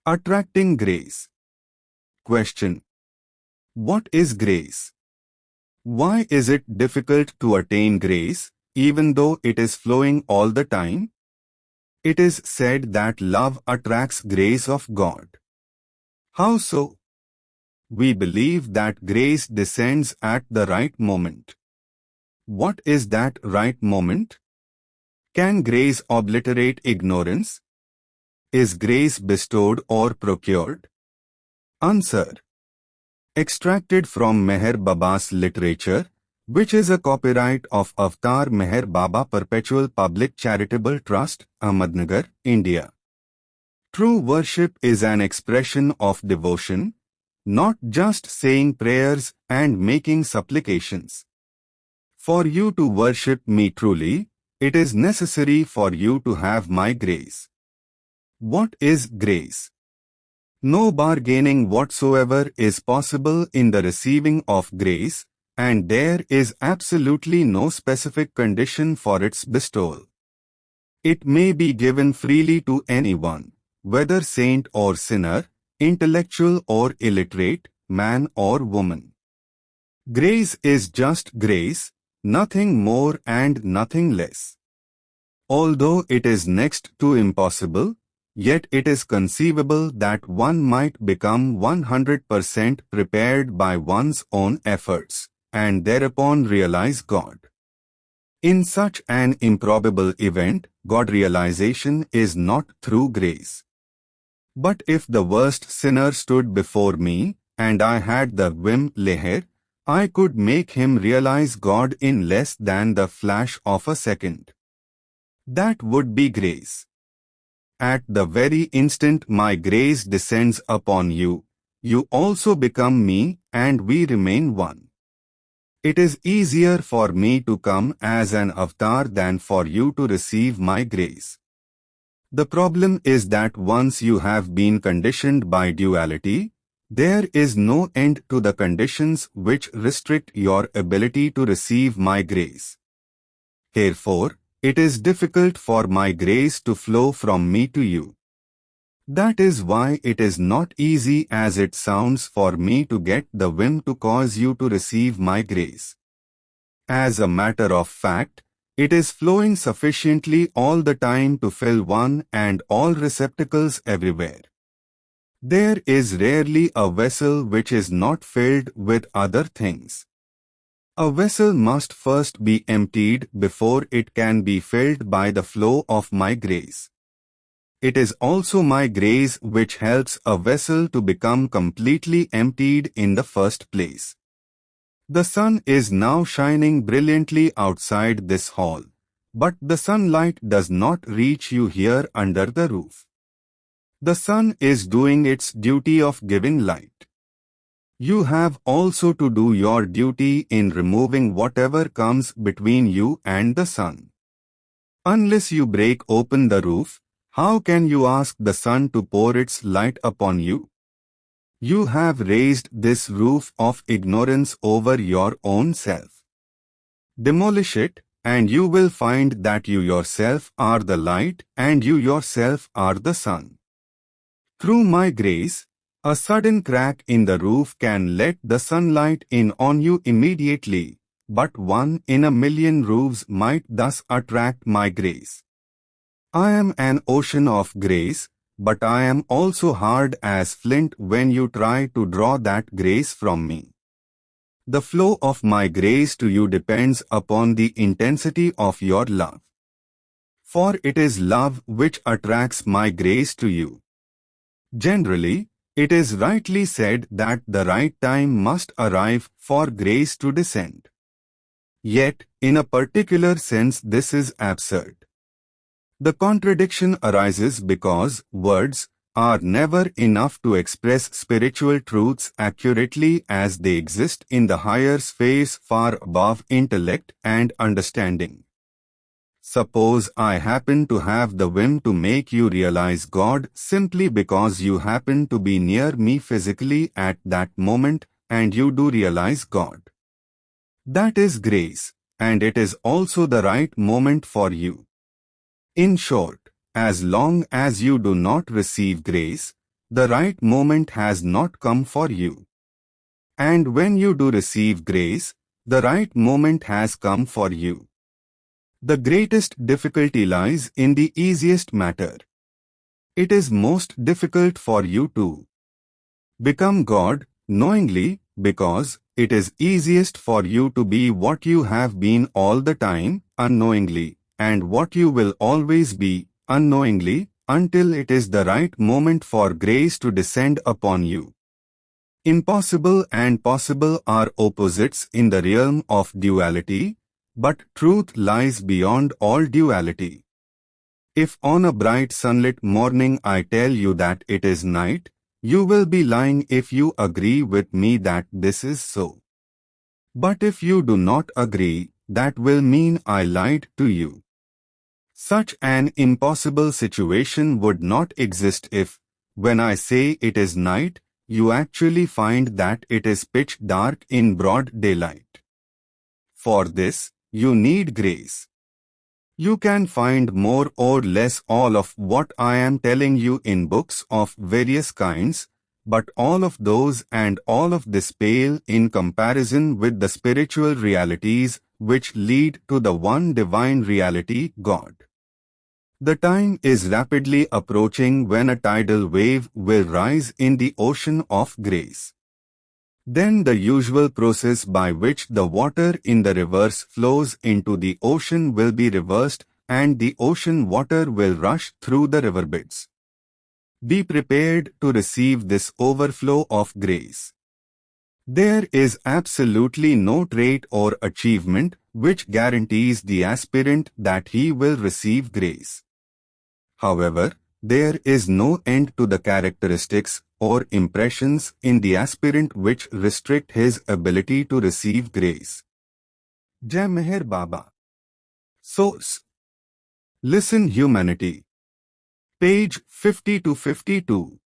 Attracting grace. Question. What is grace? Why is it difficult to attain grace, even though it is flowing all the time? It is said that love attracts grace of God. How so? We believe that grace descends at the right moment. What is that right moment? Can grace obliterate ignorance? Is grace bestowed or procured? Answer. Extracted from Meher Baba's literature, which is a copyright of Avatar Meher Baba Perpetual Public Charitable Trust, Ahmednagar, India. True worship is an expression of devotion, not just saying prayers and making supplications. For you to worship me truly, it is necessary for you to have my grace. What is grace? No bargaining whatsoever is possible in the receiving of grace, and there is absolutely no specific condition for its bestowal. It may be given freely to anyone, whether saint or sinner, intellectual or illiterate, man or woman. Grace is just grace, nothing more and nothing less. Although it is next to impossible, yet it is conceivable that one might become 100% prepared by one's own efforts, and thereupon realize God. In such an improbable event, God realization is not through grace. But if the worst sinner stood before me, and I had the whim leher, I could make him realize God in less than the flash of a second. That would be grace. At the very instant my grace descends upon you, you also become me and we remain one. It is easier for me to come as an avatar than for you to receive my grace. The problem is that once you have been conditioned by duality, there is no end to the conditions which restrict your ability to receive my grace. Therefore, it is difficult for my grace to flow from me to you. That is why it is not easy as it sounds for me to get the whim to cause you to receive my grace. As a matter of fact, it is flowing sufficiently all the time to fill one and all receptacles everywhere. There is rarely a vessel which is not filled with other things. A vessel must first be emptied before it can be filled by the flow of my grace. It is also my grace which helps a vessel to become completely emptied in the first place. The sun is now shining brilliantly outside this hall, but the sunlight does not reach you here under the roof. The sun is doing its duty of giving light. You have also to do your duty in removing whatever comes between you and the sun. Unless you break open the roof, how can you ask the sun to pour its light upon you? You have raised this roof of ignorance over your own self. Demolish it, and you will find that you yourself are the light and you yourself are the sun. Through my grace, a sudden crack in the roof can let the sunlight in on you immediately, but 1 in a million roofs might thus attract my grace. I am an ocean of grace, but I am also hard as flint when you try to draw that grace from me. The flow of my grace to you depends upon the intensity of your love. For it is love which attracts my grace to you. Generally, it is rightly said that the right time must arrive for grace to descend. Yet, in a particular sense this is absurd. The contradiction arises because words are never enough to express spiritual truths accurately as they exist in the higher spheres far above intellect and understanding. Suppose I happen to have the whim to make you realize God simply because you happen to be near me physically at that moment and you do realize God. That is grace, and it is also the right moment for you. In short, as long as you do not receive grace, the right moment has not come for you. And when you do receive grace, the right moment has come for you. The greatest difficulty lies in the easiest matter. It is most difficult for you to become God knowingly because it is easiest for you to be what you have been all the time unknowingly and what you will always be unknowingly until it is the right moment for grace to descend upon you. Impossible and possible are opposites in the realm of duality, but truth lies beyond all duality. If on a bright sunlit morning I tell you that it is night, you will be lying if you agree with me that this is so. But if you do not agree, that will mean I lied to you. Such an impossible situation would not exist if, when I say it is night, you actually find that it is pitch dark in broad daylight. For this, you need grace. You can find more or less all of what I am telling you in books of various kinds, but all of those and all of this pale in comparison with the spiritual realities which lead to the one divine reality, God. The time is rapidly approaching when a tidal wave will rise in the ocean of grace. Then the usual process by which the water in the rivers flows into the ocean will be reversed and the ocean water will rush through the riverbeds. Be prepared to receive this overflow of grace. There is absolutely no trait or achievement which guarantees the aspirant that he will receive grace. However, there is no end to the characteristics or impressions in the aspirant which restrict his ability to receive grace. Jai Meher Baba. Source. Listen Humanity. Page 50 to 52.